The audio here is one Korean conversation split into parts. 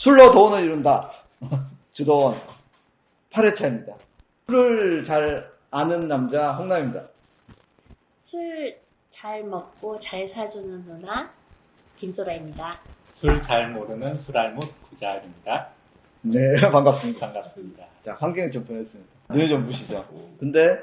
술로 도원을 이룬다. 주도원 8회차입니다. 술을 잘 아는 남자 홍남입니다. 술 잘 먹고 잘 사주는 누나 김소라입니다. 술 잘 모르는 술알못 구자입니다. 네, 반갑습니다. 반갑습니다. 자, 환경이 좀 변했습니다. 눈이 좀 부시죠. 근데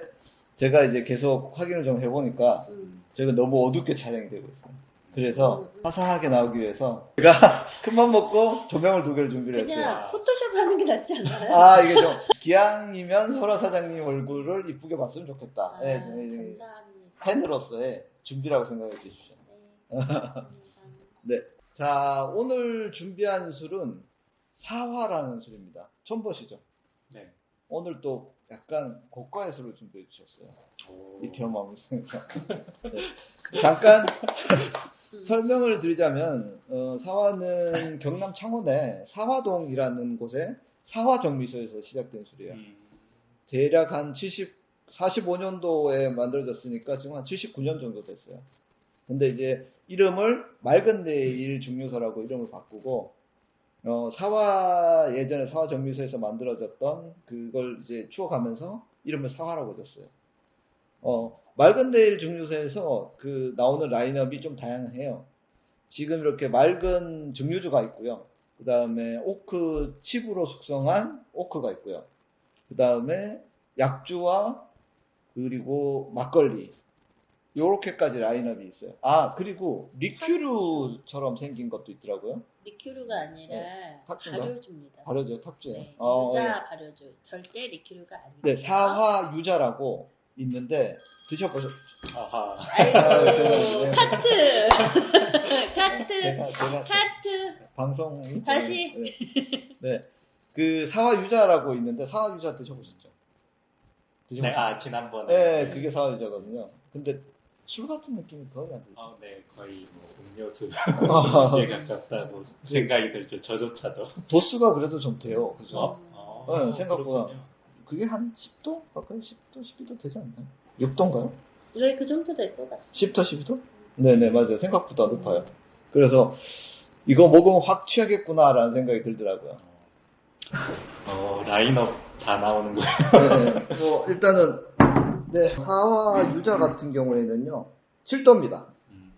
제가 이제 계속 확인을 좀 해보니까 제가 너무 어둡게 촬영이 되고 있어요. 그래서 화사하게 나오기 위해서 제가 큰맘 먹고 조명을 2개를 준비를 했어요. 그냥 포토샵 하는 게 낫지 않나요? 아, 이게 좀 기왕이면 소라 사장님 얼굴을 이쁘게 봤으면 좋겠다. 아, 네, 감사합니다. 팬으로서의 준비라고 생각해 주십시오. 네, 감사합니다. 네. 자, 오늘 준비한 술은 사화라는 술입니다. 처음 보시죠? 네. 오늘 또 약간 고가의 술을 준비해 주셨어요. 오. 이태원 마음이 있으니까. 네. 잠깐 설명을 드리자면, 사화는 경남 창원의 사화동이라는 곳에 사화정미소에서 시작된 술이에요. 대략 한 45년도에 만들어졌으니까 지금 한 79년 정도 됐어요. 근데 이제 이름을 맑은 내일 증류소라고 이름을 바꾸고, 예전에 사화정미소에서 만들어졌던 그걸 이제 추억하면서 이름을 사화라고 줬어요. 맑은 내일 증류소에서 그 나오는 라인업이 좀 다양해요. 지금 이렇게 맑은 증류주가 있고요. 그 다음에 오크 칩으로 숙성한 오크가 있고요. 그 다음에 약주와 그리고 막걸리 요렇게까지 라인업이 있어요. 아, 그리고 리큐르처럼 생긴 것도 있더라고요. 리큐르가 아니라 탁주인가요? 발효주입니다. 발효죠, 탁주예요. 네, 유자 네. 발효주. 절대 리큐르가 아니에요. 네, 사화 유자라고 있는데 드셔보셨? 아하. 아이고, 제가- 카트! 카트! 제가 카트! 방송 다시. 네, 그 사화 유자라고 있는데 사화 유자 드셔보셨죠? 네, 지난번에. 네, 그게 사화 유자거든요. 근데 술 같은 느낌이 거의 안 들죠. 네, 거의 뭐 음료수 아. 에 가깝다고 생각이 들죠. 저조차도. 도수가 그래도 좀 돼요. 그죠? 네, 생각보다. 그렇군요. 그게 한 10도? 가까이 10도, 12도 되지 않나요? 6도인가요? 네, 그 정도 될 것 같습니다. 10도, 12도? 네네, 맞아요. 생각보다 높아요. 그래서 이거 먹으면 확 취하겠구나라는 생각이 들더라고요. 라인업 다 나오는 거예요. 네네. 일단은, 네, 사화 유자 같은 경우에는요, 7도입니다.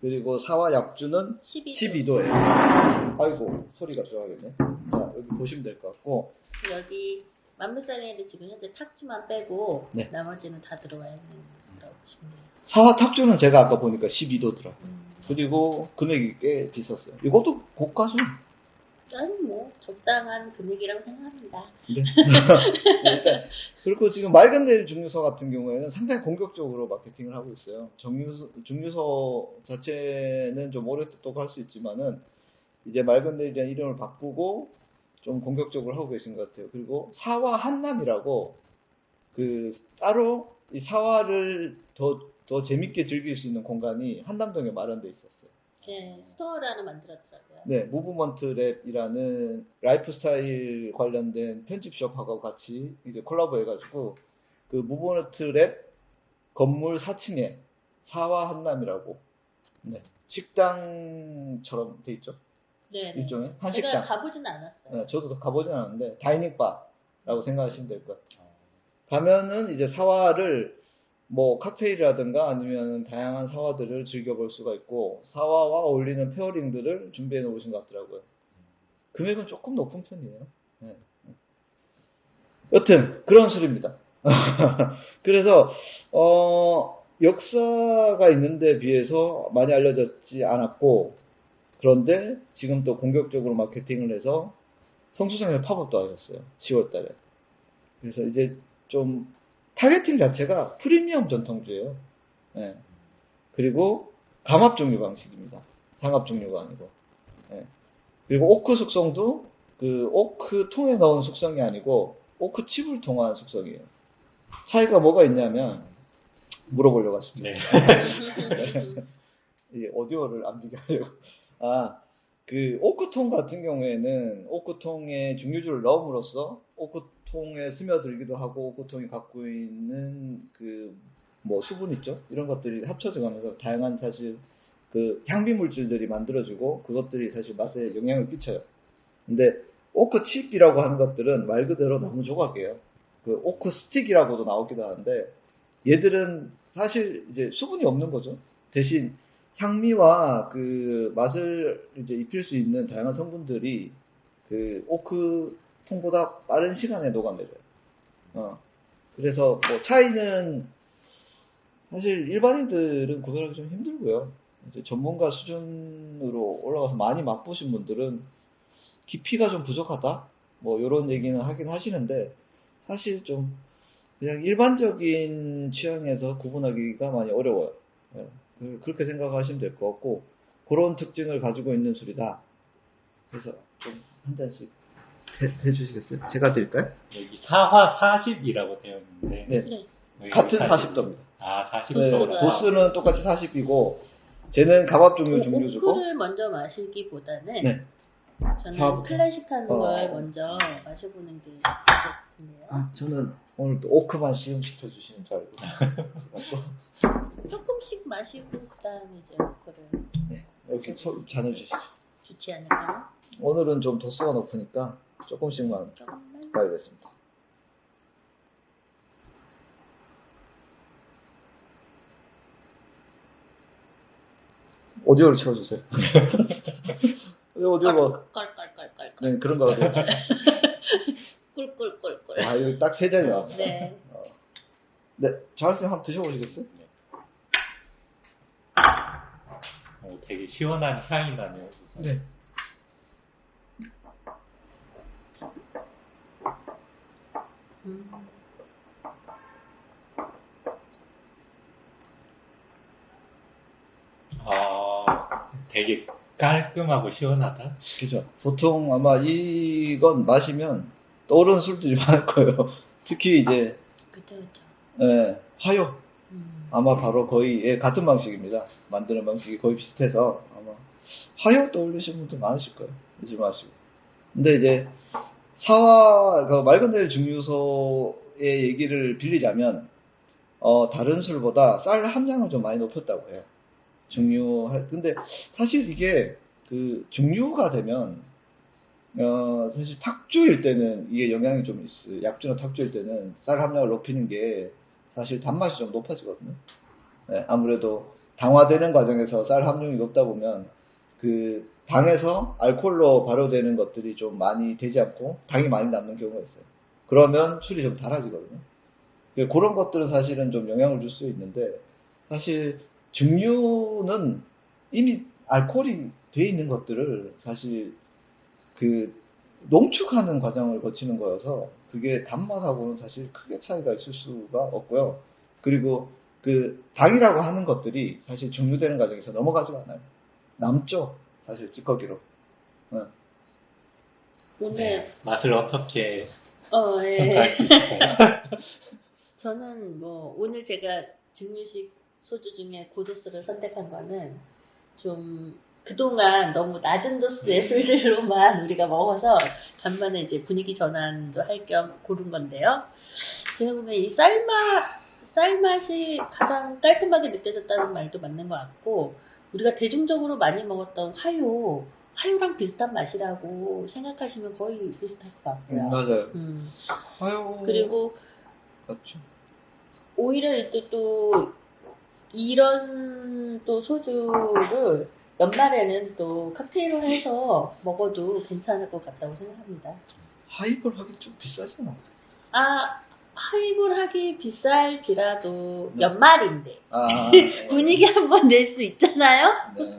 그리고 사화 약주는 12도예요. 아이고, 소리가 좋아하겠네. 자, 여기 보시면 될 것 같고, 여기 만물상에도 지금 현재 탁주만 빼고 네. 나머지는 다 들어와 있는 거라고 보시면 돼요. 사화 탁주는 제가 아까 보니까 12도더라고요. 그리고 금액이 꽤 비쌌어요. 이것도 고가죠. 저는 뭐 적당한 금액이라고 생각합니다. 네. 일단, 그리고 지금 맑은 내일 증류소 같은 경우에는 상당히 공격적으로 마케팅을 하고 있어요. 증류소 자체는 좀 오랫동안 할 수 있지만은 이제 맑은 내일이라는 이름을 바꾸고 좀 공격적으로 하고 계신 것 같아요. 그리고 사화 한남이라고 그 따로 이 사화를 더 재밌게 즐길 수 있는 공간이 한남동에 마련돼 있었어요. 네, 스토어를 하나 만들었더라고요. 네, 무브먼트 랩이라는 라이프 스타일 관련된 편집숍하고 같이 이제 콜라보 해가지고 그 무브먼트 랩 건물 4층에 사화 한남이라고 네, 식당처럼 돼 있죠. 네, 일종의 제가 한식당. 가보진 않았어요. 네, 저도 가보진 않았는데 다이닝바라고 생각하시면 될 것 같아요. 가면은 이제 사화를 뭐 칵테일이라든가 아니면 다양한 사화들을 즐겨볼 수가 있고 사화와 어울리는 페어링들을 준비해 놓으신 것 같더라고요. 금액은 조금 높은 편이에요. 네. 여튼 그런 술입니다. 그래서 역사가 있는데 비해서 많이 알려졌지 않았고 그런데 지금 또 공격적으로 마케팅을 해서 성수성에 팝업도 하셨어요. 10월달에. 그래서 이제 좀 타겟팅 자체가 프리미엄 전통주예요. 네. 그리고 감압 종류 방식입니다. 상압 종류가 아니고. 네. 그리고 오크 숙성도 그 오크 통에 넣은 숙성이 아니고 오크 칩을 통한 숙성이에요. 차이가 뭐가 있냐면 물어보려고 하시죠. 네. 이 오디오를 안 비게 하려고. 그 오크통 같은 경우에는 오크통에 증류주를 넣음으로써 오크통에 스며들기도 하고 오크통이 갖고 있는 그 뭐 수분 있죠? 이런 것들이 합쳐져 가면서 다양한 사실 그 향비 물질들이 만들어지고 그것들이 사실 맛에 영향을 끼쳐요. 근데 오크 칩이라고 하는 것들은 말 그대로 나무 조각이에요. 그 오크 스틱이라고도 나오기도 하는데 얘들은 사실 이제 수분이 없는 거죠. 대신 향미와 그 맛을 이제 입힐 수 있는 다양한 성분들이 그 오크 통보다 빠른 시간에 녹아내려요. 그래서 뭐 차이는 사실 일반인들은 구별하기 좀 힘들고요. 이제 전문가 수준으로 올라가서 많이 맛보신 분들은 깊이가 좀 부족하다? 뭐, 요런 얘기는 하긴 하시는데, 사실 좀, 그냥 일반적인 취향에서 구분하기가 많이 어려워요. 예, 그렇게 생각하시면 될 것 같고, 그런 특징을 가지고 있는 술이다. 그래서 좀 한 잔씩 해주시겠어요? 제가 드릴까요? 여기 사화 40이라고 되어 있는데. 네. 여기 같은 40. 40도입니다. 아, 40도. 네, 도수는 똑같이 40이고, 쟤는 가밥 종류 증류주고, 오크를 먼저 마시기보다는 네. 저는 사업부터. 클래식한 걸 먼저 마셔보는 게 좋겠네요. 저는 오늘 또 오크만 시음시켜 주시는 줄 알고. 조금씩 마시고 그 다음에 이제 오크를 네, 이렇게 잔을 주시죠. 좋지 않을까요? 오늘은 좀 도수가 높으니까 조금씩만 조금만. 가야겠습니다. 오디오를 채워주세요. 오디오가 껄껄껄껄. 네, 그런 거 같아요. 꿀꿀꿀꿀. 아, 여기 딱 세 잔이 나왔네. 네. 네, 자할쌤 한번 드셔보시겠어요? 되게 시원한 향이 나네요. 네. 되게 깔끔하고 시원하다. 그죠. 보통 아마 이건 마시면 떠오르는 술들이 많을 거예요. 특히 이제, 그쵸, 그쵸. 화요. 아마 바로 거의 같은 방식입니다. 만드는 방식이 거의 비슷해서 아마 화요 떠올리시는 분들 많으실 거예요. 잊지 마시고. 근데 이제 사화 그 말 그대로 증류소의 얘기를 빌리자면 다른 술보다 쌀 함량을 좀 많이 높였다고 해요. 근데 사실 이게 그 증류가 되면 사실 탁주일 때는 이게 영향이 좀 있어요. 약주나 탁주일 때는 쌀 함량을 높이는 게 사실 단맛이 좀 높아지거든요. 네, 아무래도 당화되는 과정에서 쌀 함량이 높다 보면 그 당에서 알코올로 발효되는 것들이 좀 많이 되지 않고 당이 많이 남는 경우가 있어요. 그러면 술이 좀 달아지거든요. 그런 것들은 사실은 좀 영향을 줄 수 있는데 사실 증류는 이미 알코올이 돼 있는 것들을 사실 그 농축하는 과정을 거치는 거여서 그게 단맛하고는 사실 크게 차이가 있을 수가 없고요. 그리고 그 당이라고 하는 것들이 사실 증류되는 과정에서 넘어가지가 않아요. 남죠. 사실 찌꺼기로. 오늘 네, 맛을 어떻게 네. 평가해 주실까요? 저는 뭐 오늘 제가 증류식 소주 중에 고도수를 선택한 거는 좀 그동안 너무 낮은 도수의 술들로만 우리가 먹어서 간만에 이제 분위기 전환도 할 겸 고른 건데요. 제가 보기엔 이 쌀맛이 가장 깔끔하게 느껴졌다는 말도 맞는 것 같고, 우리가 대중적으로 많이 먹었던 화요랑 비슷한 맛이라고 생각하시면 거의 비슷할 것 같고요. 맞아요. 화요. 그리고 맞죠. 오히려 또 이런 또 소주를 연말에는 또 칵테일로 해서 먹어도 괜찮을 것 같다고 생각합니다. 하이볼 하기 좀 비싸잖아. 하이볼 하기 비쌀지라도 연말인데 분위기 한번 낼 수 있잖아요. 네.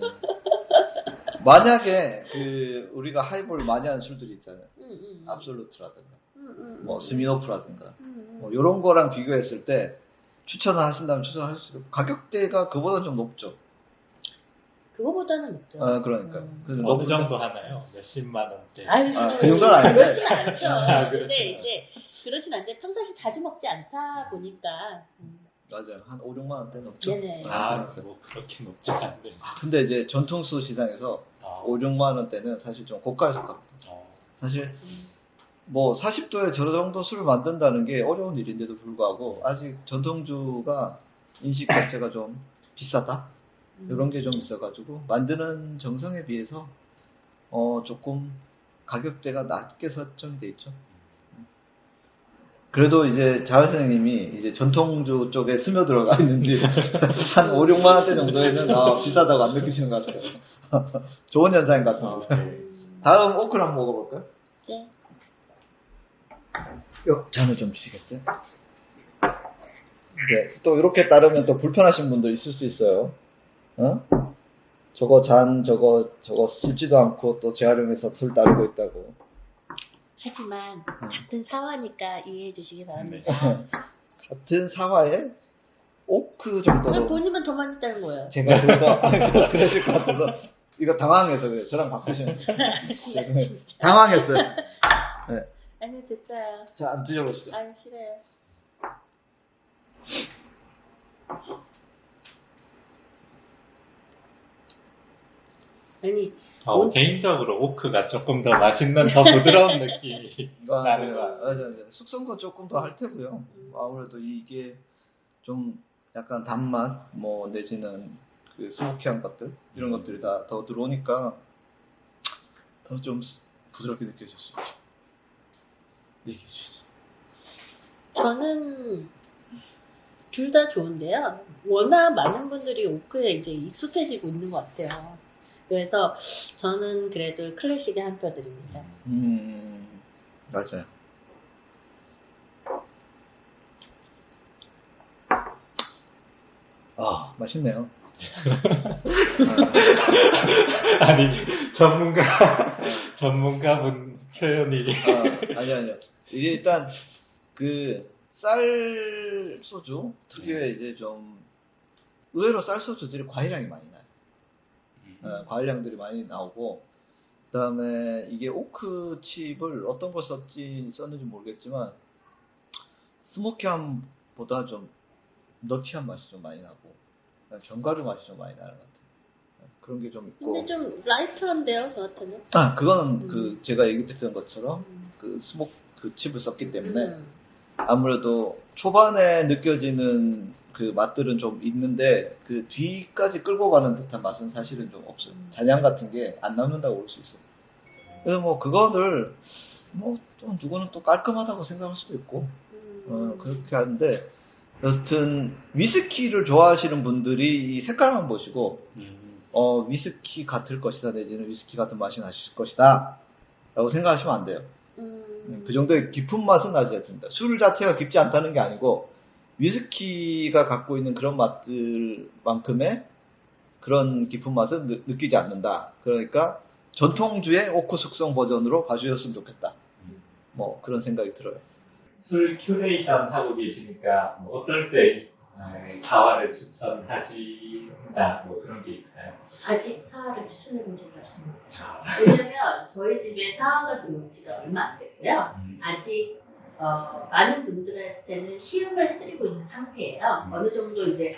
만약에 우리가 하이볼 많이 하는 술들이 있잖아요. 압솔루트라든가, 뭐 스미노프라든가, 뭐 이런 거랑 비교했을 때 추천을 하신다면 추천할 수 있고 가격대가 그보다 좀 높죠. 그거보다는 높죠. 그러니까. 어느 정도 하나요? 몇십만 원대. 그 정도는 아닌데. 그렇진 않죠. 그렇죠. 근데 이제 그렇진 않은데 평상시 자주 먹지 않다 보니까. 맞아요. 한 5, 6만 원대 넘죠. 네네. 뭐 그렇게 높지 않은데. 근데 이제 전통수 시장에서 5, 6만 원대는 사실 좀 고가에 속합니다. 사실 뭐 40도에 저 정도 술을 만든다는 게 어려운 일인데도 불구하고 아직 전통주가 인식 자체가 좀 비싸다. 이런 게 좀 있어가지고 만드는 정성에 비해서 조금 가격대가 낮게 설정돼 있죠. 그래도 이제 자회 선생님이 이제 전통주 쪽에 스며들어가 있는지 한 5, 6만 원대 정도에는 비싸다고 안 느끼시는 것 같아요. 좋은 현상인 것 같습니다. 다음 오크를 한번 먹어볼까요? 네. 잔을 좀 주시겠어요? 네, 또 이렇게 따르면 또 불편하신 분도 있을 수 있어요. 저거 쓰지도 않고 또 재활용해서 술 따르고 있다고. 하지만 같은 사화니까 이해해 주시기 바랍니다. 같은 사과에 오크 왜 정도로 본인만 더 많이 따는 거예요? 제가 그래서 그러실 것 같아서 이거 당황해서 그래요. 저랑 바꾸시면 당황했어요. 네. 아니 됐어요. 자, 안 드셔보시죠. 아니 싫어요. 아니 개인적으로 오크가 조금 더 맛있는 더 부드러운 느낌이 나는 것 같아요. 맞아요. 숙성도 조금 더 할 테고요. 아무래도 이게 좀 약간 단맛, 뭐 내지는 그 스모키한 것들 이런 것들이 다 더 들어오니까 더 좀 부드럽게 느껴졌어요. 얘기해 주시죠. 저는 둘 다 좋은데요. 워낙 많은 분들이 오크에 이제 익숙해지고 있는 것 같아요. 그래서 저는 그래도 클래식에 한 표 드립니다. 맞아요. 맛있네요. 아니 전문가분 표현이 아니요. 이게 일단 그 쌀 소주 특유의 이제 좀 의외로 쌀 소주들이 과일향이 많이 나요. 과일향들이 많이 나오고 그다음에 이게 오크 칩을 어떤 걸 썼는지 모르겠지만 스모키함보다 좀 너티한 맛이 좀 많이 나고 견과류 맛이 좀 많이 나는 것 같아요. 그런 게 좀 있고. 근데 좀 라이트한데요, 저한테는. 그거는 그 제가 얘기했던 것처럼 그 그 칩을 썼기 때문에 아무래도 초반에 느껴지는 그 맛들은 좀 있는데 그 뒤까지 끌고 가는 듯한 맛은 사실은 좀 없어요. 잔향 같은 게 안 남는다고 볼 수 있어요. 그래서 뭐 그거를 뭐 또 누구는 또 깔끔하다고 생각할 수도 있고 그렇게 하는데 여튼 위스키를 좋아하시는 분들이 이 색깔만 보시고 위스키 같을 것이다 내지는 위스키 같은 맛이 나실 것이다 라고 생각하시면 안 돼요. 그 정도의 깊은 맛은 나지 않습니다. 술 자체가 깊지 않다는 게 아니고 위스키가 갖고 있는 그런 맛들만큼의 그런 깊은 맛은 느끼지 않는다. 그러니까 전통주의 오크 숙성 버전으로 가주셨으면 좋겠다. 뭐 그런 생각이 들어요. 술 큐레이션 하고 계시니까 뭐 어떨 때 사화를 추천하신다 뭐 그런 게 있을까요? 아직 사화를 추천해본 적이 없습니다. 왜냐면 저희 집에 사화가 들어온 지가 얼마 안 됐고요. 아직 많은 분들한테는 시음을 해드리고 있는 상태예요. 어느 정도 이제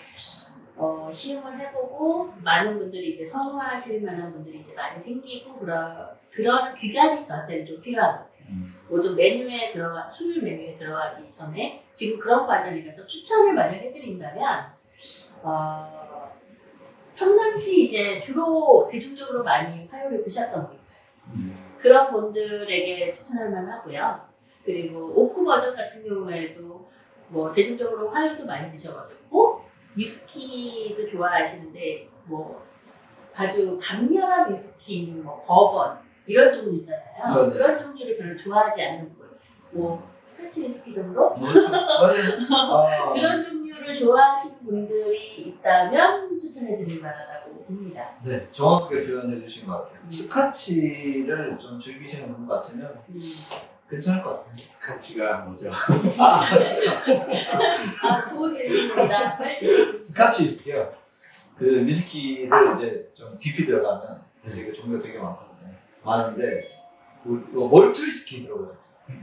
시음을 해보고 많은 분들이 이제 선호하실 만한 분들이 이제 많이 생기고 그런 기간이 저한테는 좀 필요한 것 같아요. 모든 메뉴에 술 메뉴에 들어가기 전에 지금 그런 과정이라서 추천을 만약 해드린다면 평상시 이제 주로 대중적으로 많이 화요를 드셨던 분들 그런 분들에게 추천할 만하고요. 그리고 오크 버전 같은 경우에도 뭐 대중적으로 화요도 많이 드셔가지고 위스키도 좋아하시는데 뭐 아주 강렬한 위스키, 뭐 버번 이런 종류 있잖아요. 그런 종류를 별로 좋아하지 않는 분, 뭐 스카치 위스키 정도? 그런 종류를 좋아하시는 분들이 있다면 추천해드릴 만하다고 봅니다. 네, 정확하게 표현해 주신 것 같아요. 스카치를 좀 즐기시는 분 같으면 괜찮을 것 같아요. 스카치가 뭐죠? 좋은 질문입니다. 스카치 위스키요. 그 위스키를 이제 좀 깊이 들어가면 이제 종류가 되게 많은데 몰트 위스키 들어가요.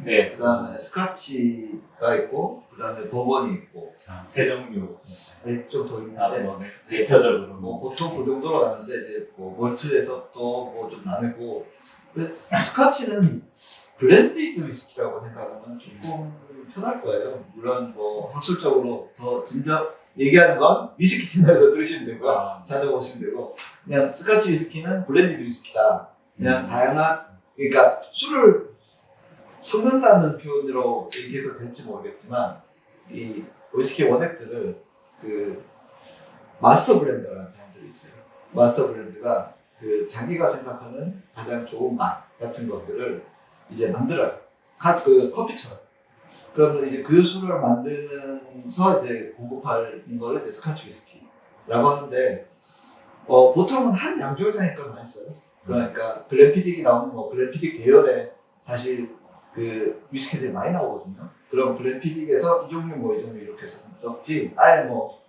네. 그 다음에 스카치가 있고, 그 다음에 버번이 있고. 세 종류. 네, 좀 더 있는데. 네. 대표적으로. 보통 그 정도로 가는데, 이제 몰트에서 또 뭐 좀 나누고. 스카치는 블렌디드 위스키라고 생각하면 조금 편할 거예요. 물론 뭐 학술적으로 더 진짜 얘기하는 건 위스키 채널에서 들으시면 되고요. 찾아보시면 되고. 그냥 스카치 위스키는 블렌디드 위스키다. 그냥 다양한 그러니까 술을 섞는다는 표현으로 얘기해도 될지 모르겠지만 이 위스키 원액들을 그 마스터 블렌더라는 사람들이 있어요. 마스터 블렌드가 그 자기가 생각하는 가장 좋은 맛 같은 것들을 이제 만들어요. 그 커피처럼. 그러면 이제 그 술을 만드면서 이제 공급하는 거를 이제 스카치 위스키라고 하는데, 보통은 한 양조장에 걸 많이 써요. 그러니까 글렌피딕이 나오는 뭐 글렌피딕 계열의 사실 그 위스키들이 많이 나오거든요. 그럼 글렌피딕에서 이 종류 뭐 이 종류 이렇게 섞지, 아예 뭐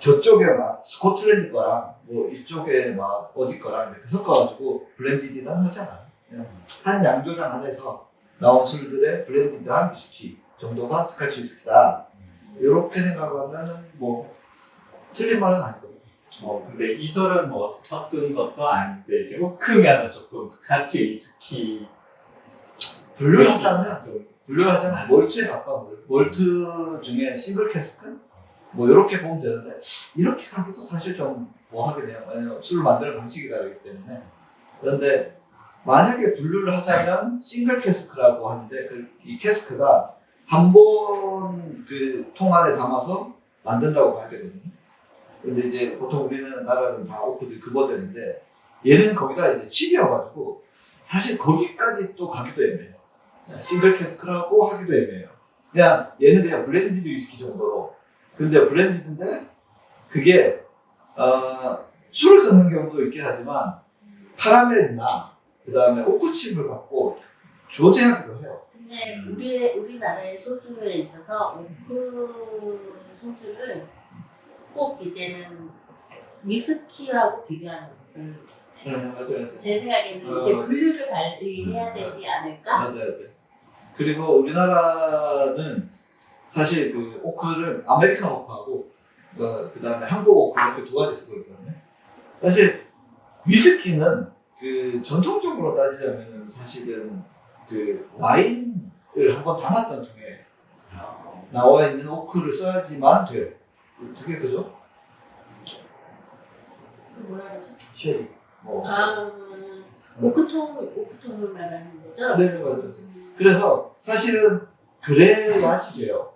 저쪽에 막 스코틀랜드 거랑 뭐 이쪽에 막 어디 거랑 이렇게 섞어가지고 블렌디드는 하잖아요. 그냥 한 양조장 안에서 나온 술들의 블렌디드한 위스키 정도가 스카치 위스키다. 이렇게 생각하면은 뭐 틀린 말은 아니거든요. 근데 이 술은 뭐 섞은 것도 아닌데 이제 오크면 조금 스카치 위스키 분류를 하자면 좀 몰트에 가까운 거예요. 몰트 중에 싱글 캐스크? 뭐 이렇게 보면 되는데 이렇게 가기도 사실 좀 뭐하게 돼요. 왜냐면 술을 만드는 방식이 다르기 때문에. 그런데 만약에 분류를 하자면 싱글 캐스크라고 하는데 이 캐스크가 한 번 그 통 안에 담아서 만든다고 봐야 되거든요. 근데 이제 보통 우리는 나라는 다 오크드 그 버전인데 얘는 거기다 이제 칩이어가지고 사실 거기까지 또 가기도 애매해요. 싱글 캐스크라고 하기도 애매해요. 그냥 얘는 그냥 블렌디드 위스키 정도로. 근데 블렌디드인데 그게 술을 섞는 경우도 있긴 하지만 카라멜이나 그 다음에 오크칩을 갖고 조제하기도 해요. 근데 우리나라의 소주에 있어서 오크 소주를 꼭 이제는 위스키하고 비교하는 맞아요. 제 생각에는 이제 분류를 관리해야 되지 않을까? 맞아요. 그리고 우리나라는 사실 그 오크를 아메리칸 오크하고 그 다음에 한국 오크 이렇게 두 가지 쓰고 있거든요. 사실 위스키는 그 전통적으로 따지자면 사실은 그 와인을 한번 담았던 통에 나와 있는 오크를 써야지만 돼요. 그게 그죠? 그 뭐라 그러지? 쉐리. 오크통을 말하는 거죠? 네, 맞아요. 그래서 사실은 그래야지돼요.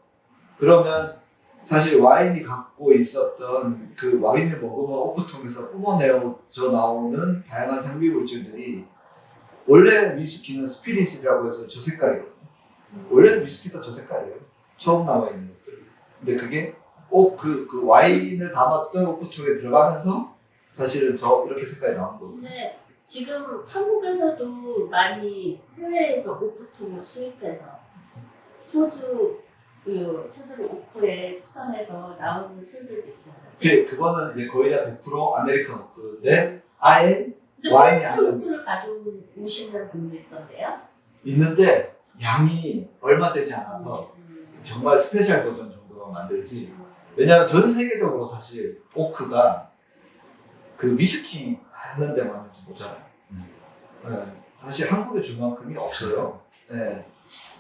그러면 사실 와인이 갖고 있었던 그 와인을 먹으면 오크통에서 뿜어내져 나오는 다양한 향미 물질들이 원래 위스키는 스피릿이라고 해서 저 색깔이거든요. 원래 위스키도 저 색깔이에요. 처음 나와 있는 것들. 근데 그게 그 와인을 담았던 오크통에 들어가면서 사실은 이렇게 색깔이 나온 거거든요. 근데 지금 한국에서도 많이 해외에서 오크통을 수입해서 소주를 오크에 숙성해서 나오는 술들도 있잖아요. 그거는 이제 거의 다 100% 아메리칸 오크인데 아예 와인이 아니고 오크를 가져오시는 분도 있던데요? 있는데 양이 얼마 되지 않아서 정말 스페셜 버전 정도로 만들지. 왜냐하면 전 세계적으로 사실 오크가 그 위스키 하는 데만 해도 모자라요. 네, 사실 한국에 줄 만큼이 없어요. 네.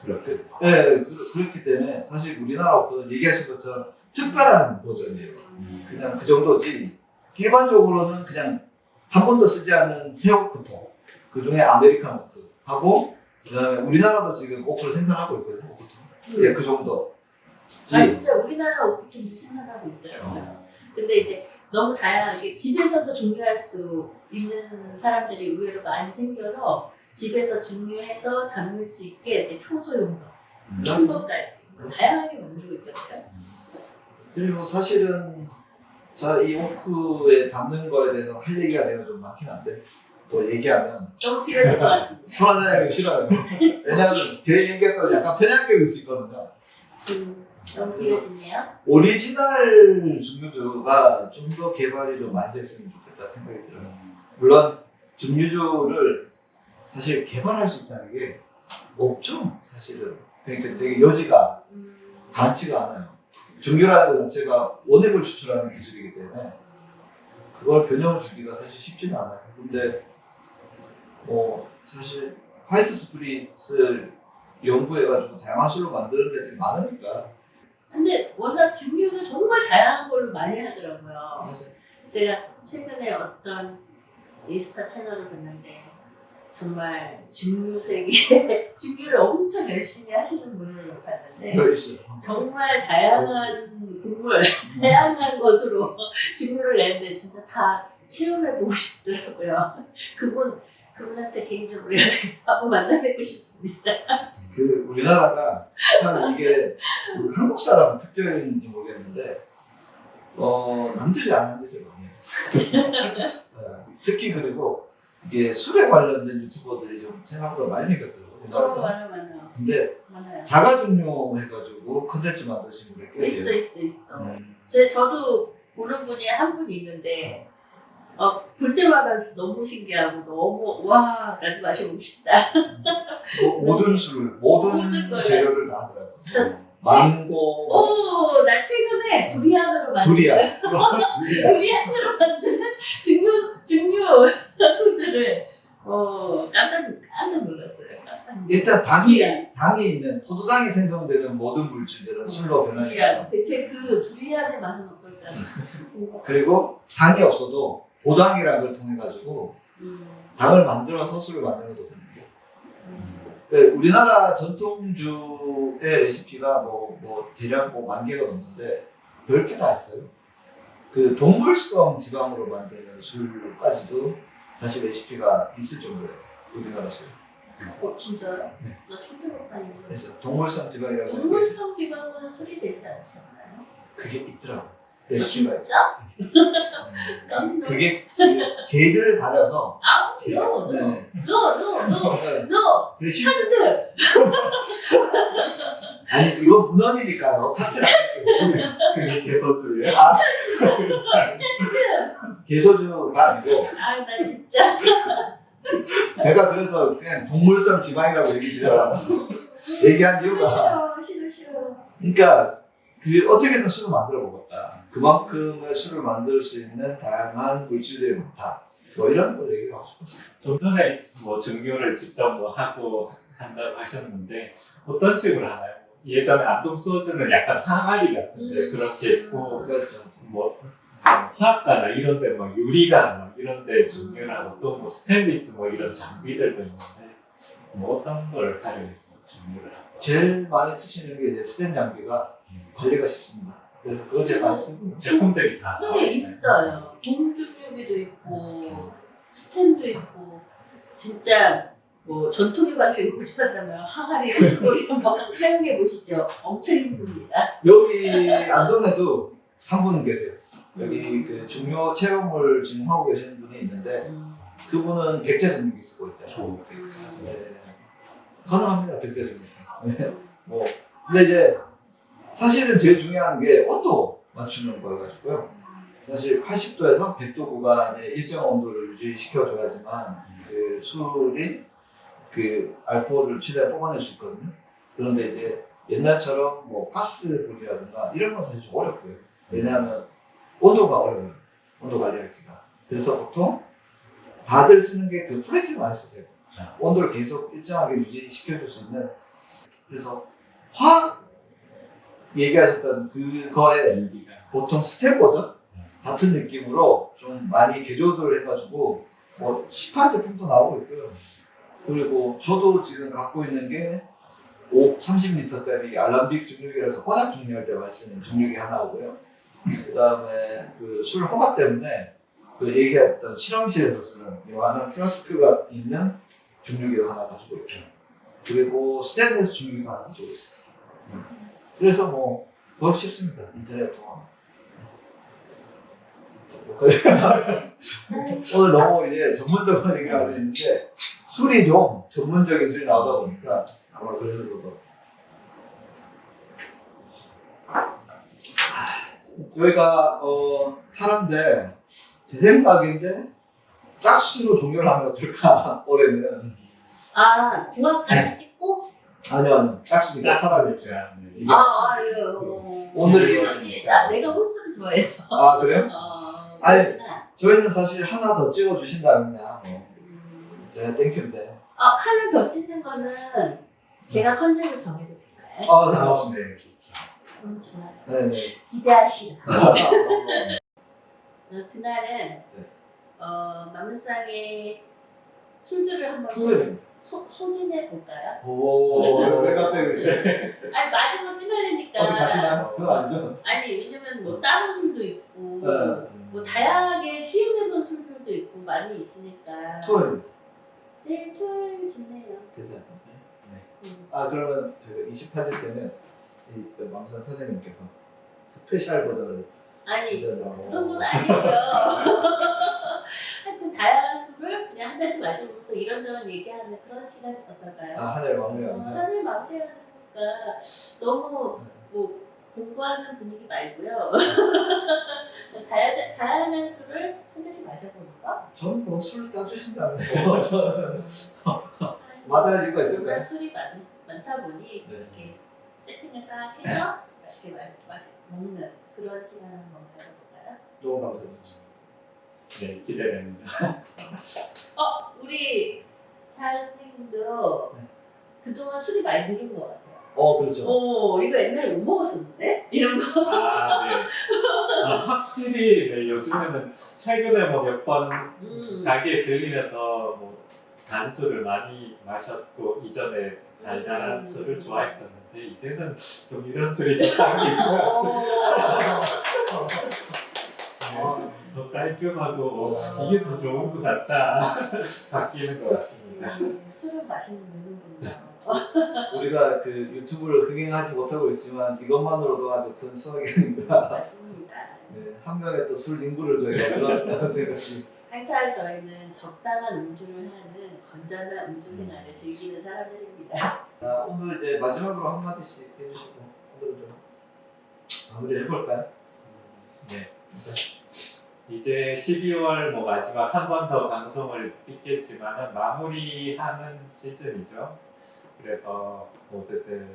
그렇기 때문에 사실 우리나라 오크는 얘기하신 것처럼 특별한 버전이에요. 그냥 그 정도지. 일반적으로는 그냥 한 번도 쓰지 않은 새 오크통, 그 중에 아메리칸 오크 하고, 그 다음에 우리나라도 지금 오크를 생산하고 있거든요. 오크통. 예, 그 정도. 진짜 우리나라 오크통도 생산하고 있더라고요. 근데 이제 너무 다양하게 집에서도 종류할 수 있는 사람들이 의외로 많이 생겨서 집에서 증류해서 담을 수 있게 이렇게 초소용서, 큰 것까지 다양하게 만들고 있더라고요. 그리고 사실은 이 오크에 담는 거에 대해서 할 얘기가 내가 좀 많긴 한데 또 얘기하면 너무 길어질 것 같습니다. 소화자하기 싫어요. 왜냐하면 제 얘기가 약간 편향적일 수 있거든요. 너무 길어지네요. 오리지널 증류주가 좀 더 개발이 좀 많이 됐으면 좋겠다 생각이 들어요. 물론 증류주를 사실 개발할 수 있다는 게 없죠, 사실은. 그러니까 되게 여지가 많지가 않아요. 증류라는 것 자체가 원액을 추출하는 기술이기 때문에 그걸 변형을 주기가 사실 쉽지는 않아요. 근데 뭐 사실 화이트 스프릿을 연구해가지고 다양한 술로 만드는 데들이 많으니까. 근데 워낙 증류는 정말 다양한 걸로 많이 하더라고요. 맞아요. 제가 최근에 어떤 인스타 채널을 봤는데 정말 증류생에 증류를 엄청 열심히 하시는 분을 봤는데 그거 있어요. 정말 다양한 국물, 다양한 것으로 증류를 내는데 진짜 다 체험해보고 싶더라고요. 그분한테 개인적으로 연락해서 한번 만나 뵙고 싶습니다. 그 우리나라가 참 이게 우리 한국 사람 특징인지 모르겠는데 남들이 안 하는 짓을 많이 해요. 특히 그리고 이게 술에 관련된 유튜버들이 좀 생각보다 많이 생겼더라고요. 우리나라가. 많아요. 근데 많아요. 자가증료 해가지고 컨텐츠 만드신 분이 꽤 있어. 저도 보는 분이 한 분이 있는데 볼 때마다 너무 신기하고 너무 와 나도 마셔보고 싶다. 모든 술을 모든 모든 걸. 재료를 다 하더라고요. 저 망고, 나 최근에 두리안으로 만든 두리안. 두리안으로 만든 증류 소주를 깜짝 놀랐어요. 일단 당이 있는 포도당이 생성되는 모든 물질들은 술로 변하니까. 두리안. 대체 그 두리안의 맛은 어떨까? 참 궁금해요. 그리고 당이 없어도 보당이라는 걸 통해 가지고 당을 만들어서 술을 만드는 것도 됩니다. 우리나라 전통주의 레시피가 대략 10,000개가 넘는데 10개 다 있어요. 그 동물성 지방으로 만드는 술까지도 사실 레시피가 있을 정도예요. 우리나라 술. 진짜요? 네. 나 처음 들어봤다니. 그래서 동물성 지방이라고 하는 게 동물성 지방은 술이 되지 않지 않나요? 그게 있더라고요. 레시피가 있어요. 진짜? 깜짝 그게 계를 가려서 no. 네. 그 실제 카트. 아니 이건 문헌이니까요. 카트는 아니고. 그게 개소주예요? 개소주가 아니고 나 진짜. 제가 그래서 그냥 동물성 지방이라고 얘기한 이유가 싫어. 그러니까 어떻게든 술을 만들어 보겠다. 그만큼의 술을 만들 수 있는 다양한 물질들이 많다. 이런 걸 얘기하고 싶었어요. 좀 전에 증류를 직접 하고 한다고 하셨는데 어떤 식으로 하나요? 예전에 안동 소주는 약간 항아리 같은데 그렇게 있고 그렇죠. 화학가나 이런 데 유리가 이런 데 증류하고 또 스테인리스 이런 장비들도 있는데 어떤 걸 활용해서 증류를 하고 제일 많이 쓰시는 게 이제 스텐 장비가 관리가 쉽습니다. 그래서 그거 제일 많이 쓰고 제품들이 다 네, 있어요. 동중유기도 있고 스텐도 있고 진짜 전통의 방식을 고집한다면 항아리 우리 한번 사용해 보시죠. 엄청 힘듭니다. 여기 안동에도 한 분 계세요. 여기 그 중요 체험을 지금 하고 계시는 분이 있는데 그분은 백제 증류기 쓰고 있대요. 네. 가능합니다. 백제 증류기. 네. 근데 이제 사실은 제일 중요한 게 온도 맞추는 거여가지고요. 사실 80도에서 100도 구간의 일정 온도를 유지시켜줘야지만 그 술이 그 알코올을 최대한 뽑아낼 수 있거든요. 그런데 이제 옛날처럼 가스불이라든가 이런 건 사실 좀 어렵고요. 왜냐하면 온도가 어려워요. 온도 관리하기가. 그래서 보통 다들 쓰는 게 그 플레이트를 많이 쓰세요. 온도를 계속 일정하게 유지시켜줄 수 있는. 그래서 화학 얘기하셨던 그거에 보통 스텝 버전 같은 느낌으로 좀 많이 개조를 해가지고 시판 제품도 나오고 있고요. 그리고 저도 지금 갖고 있는 게 30리터짜리 알람빅 증류기라서 혼합 증류할 때 많이 쓰는 증류기 하나 오고요. 그 다음에 그 술 허가 때문에 그 얘기했던 실험실에서 쓰는 이만한 플라스크가 있는 증류기도 하나 가지고 있죠. 그리고 스테인리스 증류기도 하나 가지고 있어요. 그래서 그거 쉽습니다. 인터넷 통화. 오늘 너무 이제 전문적인 얘기를 하고 있는데 술이 좀 전문적인 술이 나오다 보니까 아마 그래서 저도 저희가 파란데 제 생각인데 짝수로 종료를 하면 어떨까 올해는. 구합까지 찍고? 아니요 짝수니까 파란을 이게 오늘이 내가 호수를 좋아해서. 그래요? 아니 저희는 사실 하나 더 찍어 주신다면요 제가 땡큐인데. 하나 더 찍는 거는 제가 컨셉을 정해도 될까요? 상관없습니다. 좋아요. 네네. 기대하시라. 그날은 만물상의 술들을 한번 토요일입니다. 소진해 볼까요? 왜 갑자기 그러지? 아니 마지막 피날레니까. 어디 가시나요? 그건 아니죠? 아니 왜냐면 뭐 다른 술도 있고 네. 뭐 다양하게 시음해둔 술들도 있고 많이 있으니까. 토요일입니다. 네, 토요일 좋네요. 괜찮아요. 네. 아 그러면 저희가 28일 때는 이 망선 선생님께서 스페셜 버전을 아니 준비하려고. 그런 건 아니고요. 하여튼 다양한 술을 그냥 한 잔씩 마시면서 이런저런 얘기하는 그런 시간이 어떨까요? 한 해를 마무리하면서 하늘 마무리하니까 너무 뭐 공부하는 분위기 말고요. 다양한 술을 한 잔씩 마셔보는 거? 저는 뭐 술 따주신다면 뭐 저는 마다할 이유가 있을까요? 워낙 술이 많다 보니 네. 이렇게 세팅을 싹 해서 맛있게 먹는 그런 시간 한번 가져볼까요? 너무 감사합니다. 네, 기대됩니다. 우리 잘 선생님도 네. 그동안 술이 많이 늘은 것 같아요. 그렇죠. 이거 옛날에 못 먹었었는데? 이런 거. 아, 네. 확실히 네, 요즘에는 최근에 뭐 몇 번 가게에 들리면서 뭐 단술을 많이 마셨고 이전에 달달한 술을 좋아했었는데 이제는 좀 이런 술이 좀 당기고 더 깔끔하고 이게 더 좋은 것 같다 바뀌는 것 같습니다. 술은 마시면 느는군요. 우리가 그 유튜브를 흥행하지 못하고 있지만 이것만으로도 아주 큰 수확이 아닌가. 맞습니다. 네, 한 명의 또 술 인구를 저희가 늘었다는 생각이. 항상 저희는 적당한 음주를 하는 건전한 음주 생활을 즐기는 사람들입니다. 오늘 이제 마지막으로 한마디씩 해주시고 오늘 좀 마무리를 해볼까요? 네. 이제 12월 뭐 마지막 한 번 더 방송을 찍겠지만 마무리하는 시즌이죠. 그래서 모두들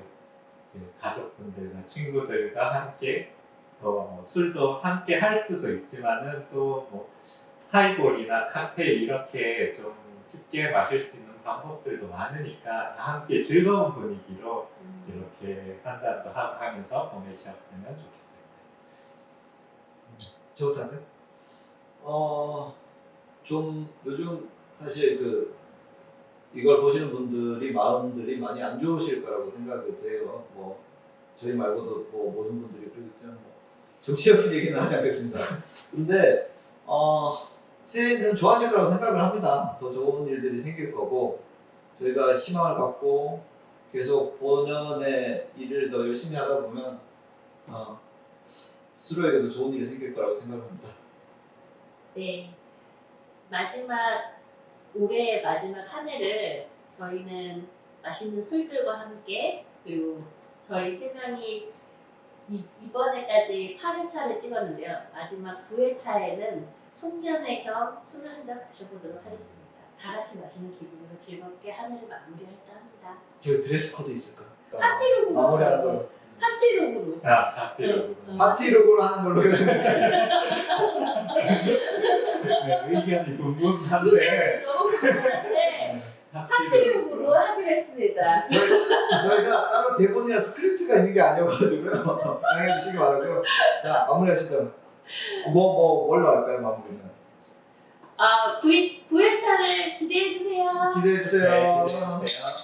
이제 가족분들과 친구들과 함께 술도 함께 할 수도 있지만은 또 뭐 하이볼이나 칵테일 이렇게 좀 쉽게 마실 수 있는 방법들도 많으니까 다 함께 즐거운 분위기로 이렇게 한 잔도 하면서 보내셨으면 좋겠습니다. 저부터 할까요? 좀 요즘 사실 이걸 보시는 분들이 마음들이 많이 안 좋으실 거라고 생각이 돼요. 뭐 저희 말고도 뭐 모든 분들이 그러겠지만 뭐 정치적인 얘기는 하지 않겠습니다. 근데 새해는 좋아질 거라고 생각을 합니다. 더 좋은 일들이 생길 거고 저희가 희망을 갖고 계속 본연의 일을 더 열심히 하다 보면 스스로에게도 좋은 일이 생길 거라고 생각합니다. 네. 올해의 마지막 한 해를 저희는 맛있는 술들과 함께 그리고 저희 3명이 이번에까지 8회차를 찍었는데요. 마지막 9회차에는 송년회 겸 술을 한 잔 마셔보도록 하겠습니다. 다 같이 마시는 기분으로 즐겁게 한 해를 마무리할까 합니다. 저희 드레스 코드 있을까요? 파티룩으로 마무리하는 걸로. 파티룩으로. 파티룩으로. 파티룩으로 하는 걸로 결정했습니다. 네, 의견이 분분한데 너무 궁금한데 파티룩으로 하기로 했습니다. 저희가 따로 대본이나 스크립트가 있는 게 아니어가지고요. 양해해 주시기 바라고요. 자, 마무리하시죠. 뭘로 할까요, 마무리는? 9회차를 기대해 주세요. 기대해 주세요. 네, 기대해 주세요.